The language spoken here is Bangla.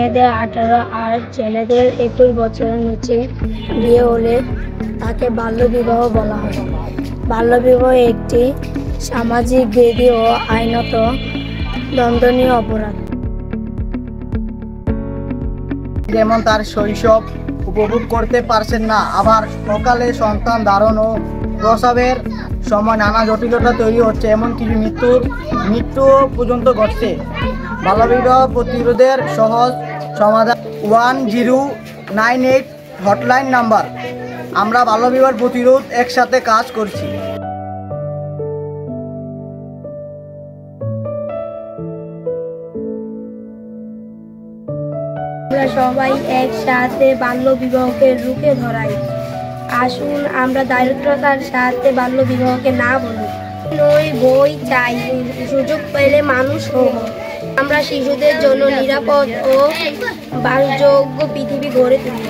মেয়েদের 18 আর ছেলেদের 21 বছরের নিচে বিয়ে হলে তাকে বাল্যবিবাহ বলা হয়। বাল্যবিবাহ একটি সামাজিক বিধি ও আইনত দণ্ডনীয় অপরাধ। যেমন তার শৈশব উপভোগ করতে পারছেন না, আবার সকালে সন্তান ধারণ ও প্রসবের সময় নানা জটিলতা তৈরি হচ্ছে, এমন কিছু মৃত্যু পর্যন্ত ঘটছে। বাল্যবিবাহ প্রতিরোধের সহজ সমাধান 1098 হটলাইন নাম্বার। আমরা বাল্যবিবাহ প্রতিরোধ একসাথে কাজ করছি। আমরা সবাই একসাথে বাল্যবিবাহকে রুখে ধরাই। আসুন আমরা দায়িত্বতার সাথে বাল্যবিবাহকে না বলি। নই বই চাই, সুযোগ পেলে মানুষ হোক। আমরা শিশুদের জন্য নিরাপদ ও বাসযোগ্য পৃথিবী গড়ে তুলি।